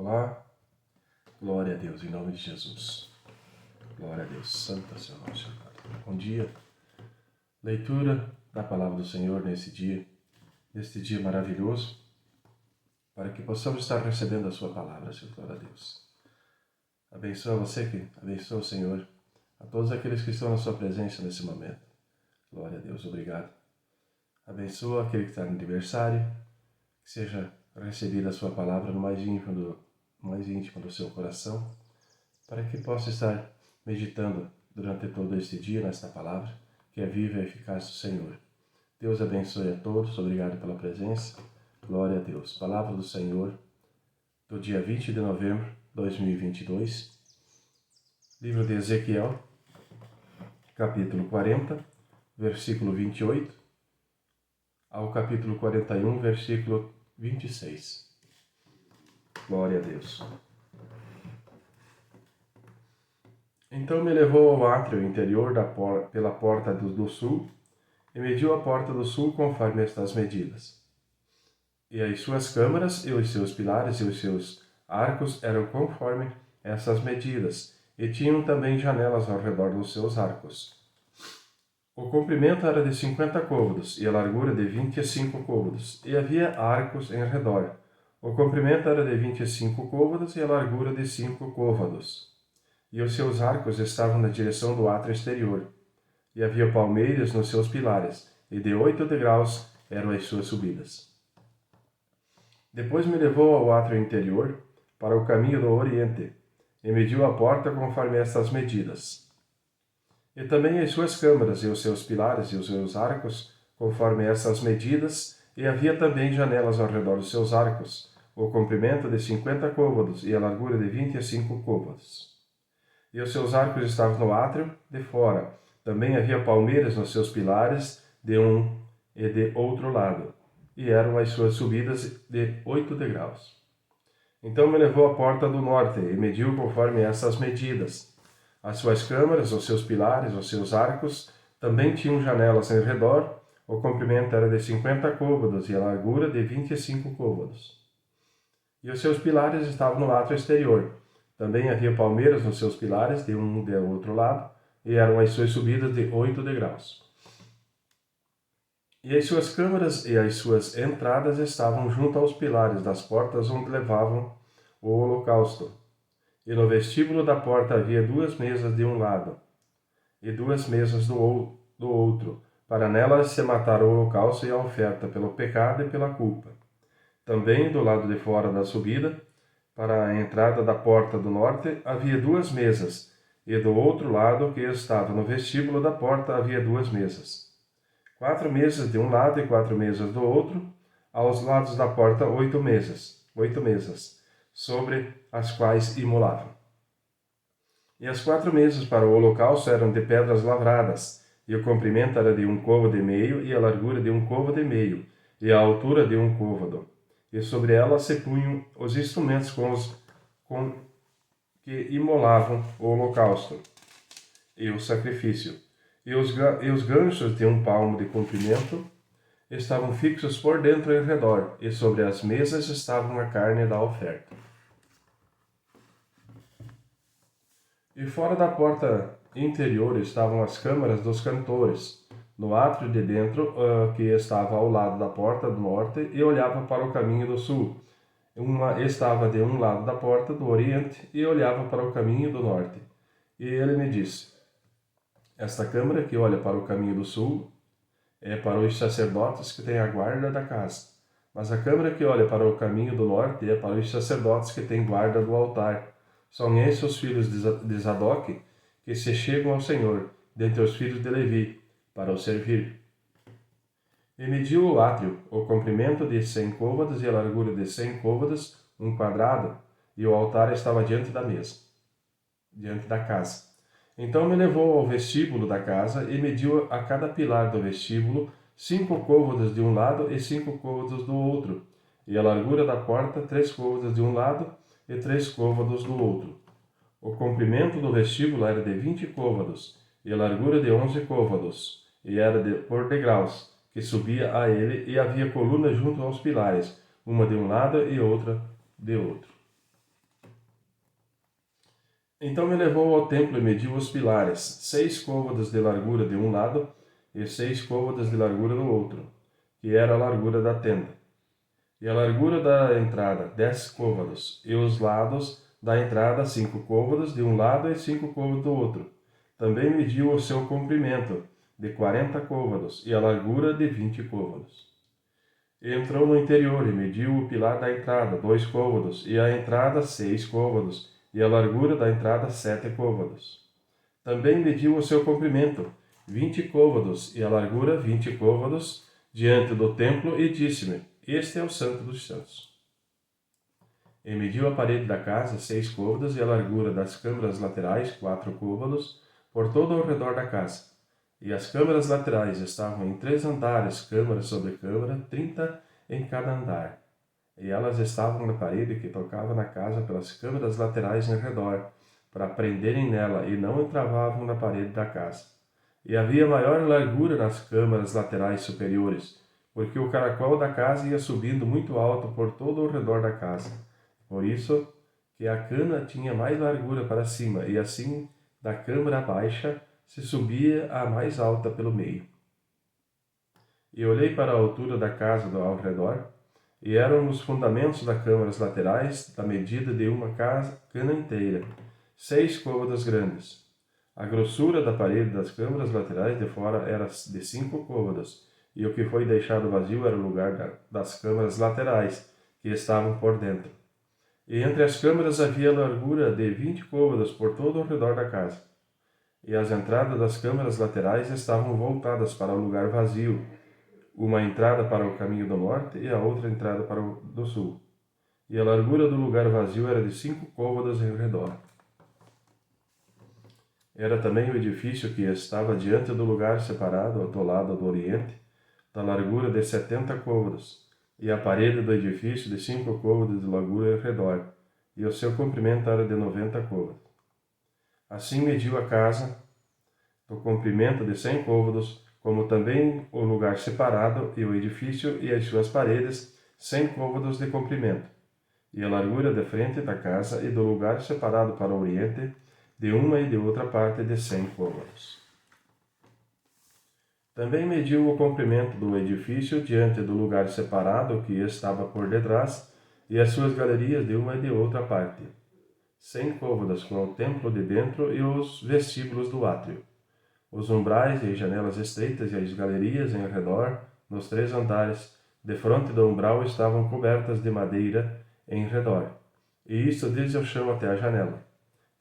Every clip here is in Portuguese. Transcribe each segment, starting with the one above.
Olá, glória a Deus, em nome de Jesus. Glória a Deus, santo é o seu nome, Senhor. Bom dia, leitura da palavra do Senhor neste dia maravilhoso, para que possamos estar recebendo a sua palavra, Senhor, glória a Deus. Abençoa você que abençoa o Senhor, a todos aqueles que estão na sua presença nesse momento. Glória a Deus, obrigado. Abençoa aquele que está no aniversário, que seja recebida a sua palavra no mais íntimo do seu coração, para que possa estar meditando durante todo este dia nesta palavra, que é viva e eficaz do Senhor. Deus abençoe a todos, obrigado pela presença, glória a Deus. Palavra do Senhor, do dia 20 de novembro de 2022, livro de Ezequiel, capítulo 40, versículo 28, ao capítulo 41, versículo 26. Glória a Deus. Então me levou ao átrio interior pela porta do sul, e mediu a porta do sul conforme estas medidas. E as suas câmaras, e os seus pilares, e os seus arcos eram conforme essas medidas, e tinham também janelas ao redor dos seus arcos. O comprimento era de 50 côvados, e a largura de 25 côvados, e havia arcos em redor. O comprimento era de 25 côvados, e a largura de 5 côvados. E os seus arcos estavam na direção do átrio exterior. E havia palmeiras nos seus pilares, e de 8 degraus eram as suas subidas. Depois me levou ao átrio interior, para o caminho do oriente, e mediu a porta conforme estas medidas. E também as suas câmaras, e os seus pilares, e os seus arcos, conforme essas medidas, e havia também janelas ao redor dos seus arcos, o comprimento de 50 côvados, e a largura de 25 côvados. E os seus arcos estavam no átrio de fora. Também havia palmeiras nos seus pilares, de um e de outro lado, e eram as suas subidas de 8 degraus. Então me levou à porta do norte, e mediu conforme essas medidas. As suas câmaras, os seus pilares, os seus arcos, também tinham janelas em redor. O comprimento era de 50 côvados, e a largura de 25 côvados. E os seus pilares estavam no átrio exterior. Também havia palmeiras nos seus pilares, de um e de outro lado, e eram as suas subidas de 8 degraus. E as suas câmaras e as suas entradas estavam junto aos pilares das portas onde levavam o holocausto. E no vestíbulo da porta havia 2 mesas de um lado, e 2 mesas do outro, para nelas se matar o holocausto e a oferta pelo pecado e pela culpa. Também do lado de fora da subida, para a entrada da porta do norte, havia 2 mesas, e do outro lado, que estava no vestíbulo da porta, havia 2 mesas. 4 mesas de um lado e 4 mesas do outro, aos lados da porta 8 mesas, sobre as quais imolavam. E as 4 mesas para o holocausto eram de pedras lavradas, e o comprimento era de 1 côvado e meio, e a largura de 1 côvado e meio, e a altura de 1 côvado. E sobre elas se punham os instrumentos com que imolavam o holocausto e o sacrifício. E os ganchos de 1 palmo de comprimento estavam fixos por dentro e em redor, e sobre as mesas estavam a carne da oferta. E fora da porta interior estavam as câmaras dos cantores, no átrio de dentro, que estava ao lado da porta do norte e olhava para o caminho do sul. Uma estava de um lado da porta do oriente e olhava para o caminho do norte. E ele me disse: esta câmara que olha para o caminho do sul é para os sacerdotes que têm a guarda da casa. Mas a câmara que olha para o caminho do norte é para os sacerdotes que têm guarda do altar. São esses os filhos de Zadok que se chegam ao Senhor, dentre os filhos de Levi, para o servir. E mediu o átrio, o comprimento de 100 côvados e a largura de 100 côvados, 1 quadrado, e o altar estava diante da mesa, diante da casa. Então me levou ao vestíbulo da casa e mediu a cada pilar do vestíbulo 5 côvados de um lado e 5 côvados do outro, e a largura da porta 3 côvados de um lado e 3 côvados do outro. O comprimento do vestíbulo era de 20 côvados, e a largura de 11 côvados, e era por degraus, que subia a ele, e havia colunas junto aos pilares, uma de um lado e outra de outro. Então me levou ao templo e mediu os pilares, 6 côvados de largura de um lado e 6 côvados de largura do outro, que era a largura da tenda. E a largura da entrada, 10 côvados, e os lados da entrada, 5 côvados de um lado e 5 côvados do outro. Também mediu o seu comprimento, de 40 côvados, e a largura de 20 côvados. E entrou no interior e mediu o pilar da entrada, 2 côvados, e a entrada, 6 côvados, e a largura da entrada, 7 côvados. Também mediu o seu comprimento, 20 côvados, e a largura, 20 côvados, diante do templo, e disse-me: Este é o Santo dos Santos. E mediu a parede da casa, 6 côvados, e a largura das câmaras laterais, 4 côvados, por todo ao redor da casa. E as câmaras laterais estavam em 3 andares, câmara sobre câmara, 30 em cada andar. E elas estavam na parede que tocava na casa pelas câmaras laterais em redor, para prenderem nela, e não entravavam na parede da casa. E havia maior largura nas câmaras laterais superiores, porque o caracol da casa ia subindo muito alto por todo o redor da casa. Por isso que a cana tinha mais largura para cima, e assim da câmara baixa se subia à mais alta pelo meio. E olhei para a altura da casa ao redor, e eram os fundamentos das câmaras laterais da medida de uma cana inteira, 6 côvados grandes. A grossura da parede das câmaras laterais de fora era de 5 côvados, e o que foi deixado vazio era o lugar das câmaras laterais, que estavam por dentro. E entre as câmaras havia largura de 20 côvados por todo o redor da casa. E as entradas das câmaras laterais estavam voltadas para o lugar vazio, uma entrada para o caminho do norte e a outra entrada para o do sul. E a largura do lugar vazio era de 5 côvados em redor. Era também o edifício que estava diante do lugar separado, do lado do oriente, da largura de 70 côvados, e a parede do edifício de 5 côvados de largura em redor, e o seu comprimento era de 90 côvados. Assim mediu a casa, do comprimento de 100 côvados, como também o lugar separado, e o edifício e as suas paredes, 100 côvados de comprimento, e a largura de frente da casa e do lugar separado para o oriente, de uma e de outra parte de 100 côvados. Também mediu o comprimento do edifício diante do lugar separado que estava por detrás, e as suas galerias de uma e de outra parte, 100 côvados, com o templo de dentro e os vestíbulos do átrio. Os umbrais e janelas estreitas e as galerias em redor, nos 3 andares, defronte do umbral, estavam cobertas de madeira em redor, e isto desde o chão até a janela.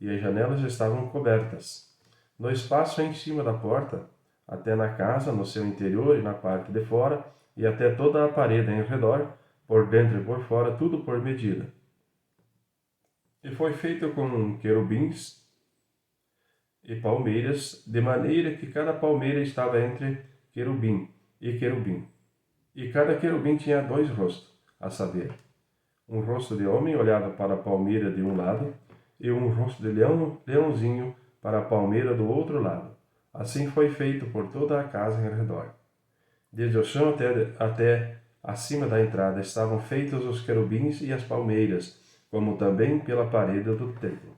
E as janelas estavam cobertas. No espaço em cima da porta, até na casa, no seu interior e na parte de fora, e até toda a parede em redor, por dentro e por fora, tudo por medida. E foi feito com querubins e palmeiras, de maneira que cada palmeira estava entre querubim e querubim. E cada querubim tinha 2 rostos, a saber, um rosto de homem olhava para a palmeira de um lado, e um rosto de leãozinho para a palmeira do outro lado. Assim foi feito por toda a casa em redor. Desde o chão até acima da entrada estavam feitos os querubins e as palmeiras, como também pela parede do templo.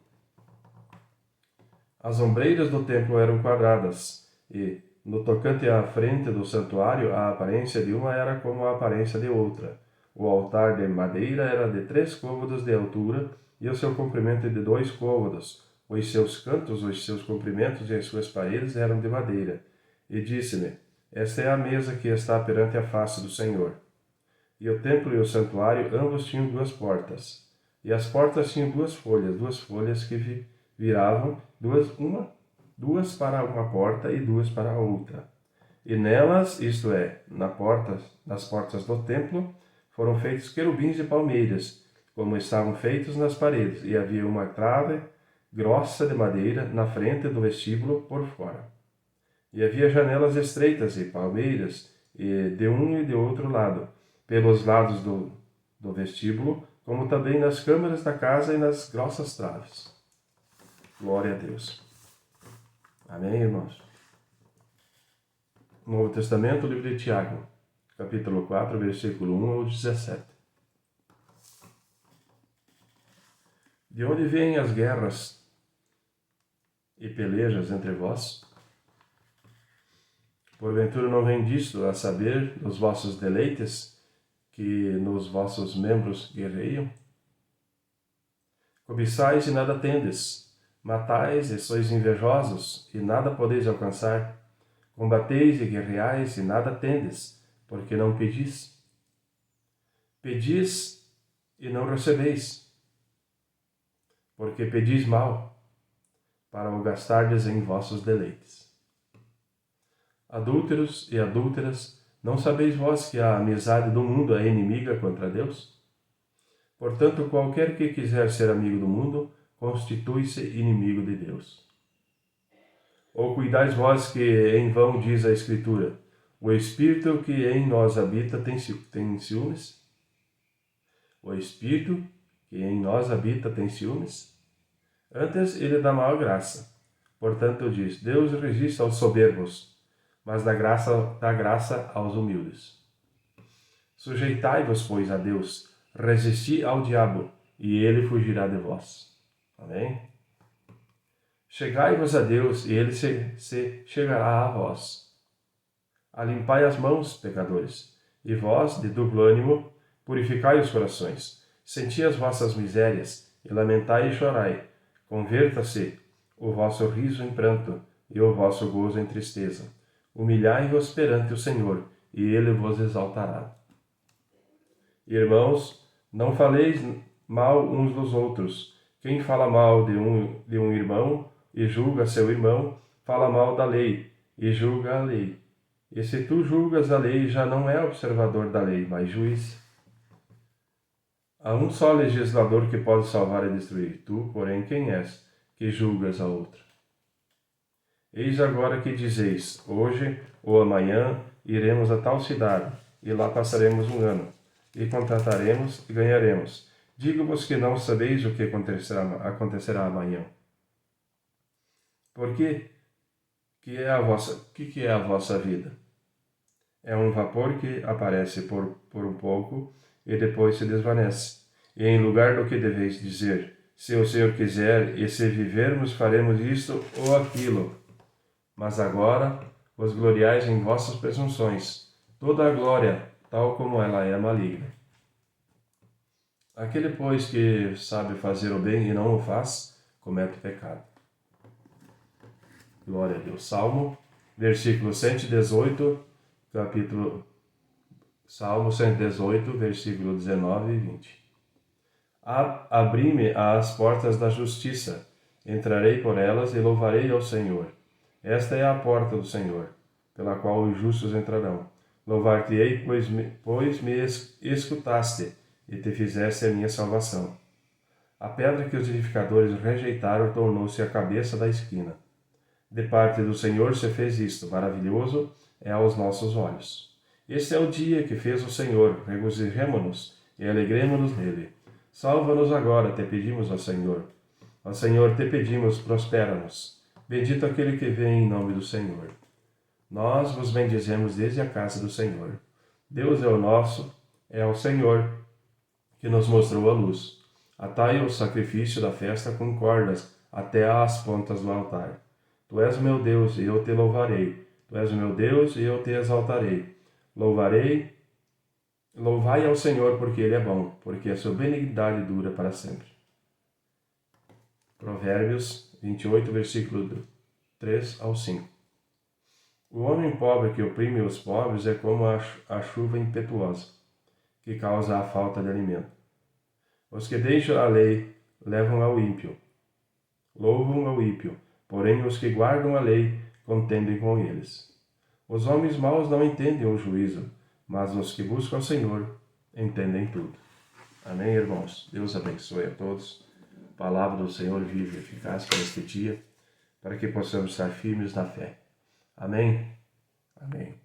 As ombreiras do templo eram quadradas, e, no tocante à frente do santuário, a aparência de uma era como a aparência de outra. O altar de madeira era de 3 côvados de altura, e o seu comprimento de 2 côvados. Os seus cantos, os seus comprimentos e as suas paredes eram de madeira. E disse-me: Esta é a mesa que está perante a face do Senhor. E o templo e o santuário ambos tinham 2 portas. E as portas tinham 2 folhas que viravam, duas para uma porta e 2 para a outra. E nelas, isto é, nas portas do templo, foram feitos querubins e palmeiras, como estavam feitos nas paredes, e havia uma trave grossa de madeira na frente do vestíbulo por fora. E havia janelas estreitas e palmeiras, e de um e de outro lado, pelos lados do vestíbulo, como também nas câmaras da casa e nas grossas traves. Glória a Deus. Amém, irmãos? Novo Testamento, livro de Tiago, capítulo 4, versículo 1 ao 17. De onde vêm as guerras e pelejas entre vós? Porventura não vem disto a saber dos vossos deleites, que nos vossos membros guerreiam? Cobiçais e nada tendes, matais e sois invejosos, e nada podeis alcançar. Combateis e guerreais e nada tendes, porque não pedis. Pedis e não recebeis, porque pedis mal, para o gastardes em vossos deleites. Adúlteros e adúlteras, não sabeis vós que a amizade do mundo é inimiga contra Deus? Portanto, qualquer que quiser ser amigo do mundo, constitui-se inimigo de Deus. Ou cuidais vós que em vão diz a Escritura, o Espírito que em nós habita tem ciúmes? O Espírito que em nós habita tem ciúmes? Antes ele dá maior graça. Portanto diz, Deus resiste aos soberbos, mas dá graça aos humildes. Sujeitai-vos, pois, a Deus, resisti ao diabo, e ele fugirá de vós. Amém? Chegai-vos a Deus, e ele se chegará a vós. Alimpai as mãos, pecadores, e vós, de duplo ânimo, purificai os corações. Senti as vossas misérias, e lamentai e chorai. Converta-se o vosso riso em pranto, e o vosso gozo em tristeza. Humilhai-vos perante o Senhor, e ele vos exaltará. Irmãos, não faleis mal uns dos outros. Quem fala mal de um irmão e julga seu irmão, fala mal da lei e julga a lei. E se tu julgas a lei, já não é observador da lei, mas juiz. Há um só legislador que pode salvar e destruir. Tu, porém, quem és, que julgas a outro? Eis agora que dizeis, hoje ou amanhã iremos a tal cidade, e lá passaremos um ano, e contrataremos e ganharemos. Digo-vos que não sabeis o que acontecerá amanhã. Porque que é a vossa vida? É um vapor que aparece por um pouco e depois se desvanece. E em lugar do que deveis dizer, se o Senhor quiser e se vivermos, faremos isto ou aquilo. Mas agora vos gloriais em vossas presunções. Toda a glória, tal como ela é maligna. Aquele, pois, que sabe fazer o bem e não o faz, comete pecado. Glória a Deus. Salmo, versículo 118, Salmo 118, versículo 19 e 20. Abri-me às portas da justiça, entrarei por elas e louvarei ao Senhor. Esta é a porta do Senhor, pela qual os justos entrarão. Louvar-te-ei, pois me escutaste e te fizeste a minha salvação. A pedra que os edificadores rejeitaram tornou-se a cabeça da esquina. De parte do Senhor se fez isto, maravilhoso é aos nossos olhos. Este é o dia que fez o Senhor, regozijemo-nos e alegremo-nos nele. Salva-nos agora, te pedimos, ó Senhor. Ó Senhor, te pedimos, prospera-nos. Bendito aquele que vem em nome do Senhor. Nós vos bendizemos desde a casa do Senhor. Deus é o nosso, é o Senhor, que nos mostrou a luz. Atai o sacrifício da festa com cordas até às pontas do altar. Tu és o meu Deus, e eu te louvarei. Tu és o meu Deus, e eu te exaltarei. Louvai ao Senhor, porque Ele é bom, porque a sua benignidade dura para sempre. Provérbios 28, versículo 3 ao 5. O homem pobre que oprime os pobres é como a chuva impetuosa, que causa a falta de alimento. Os que deixam a lei louvam ao ímpio, porém os que guardam a lei contendem com eles. Os homens maus não entendem o juízo, mas os que buscam o Senhor entendem tudo. Amém, irmãos? Deus abençoe a todos. Palavra do Senhor vive e eficaz para este dia, para que possamos estar firmes na fé. Amém? Amém.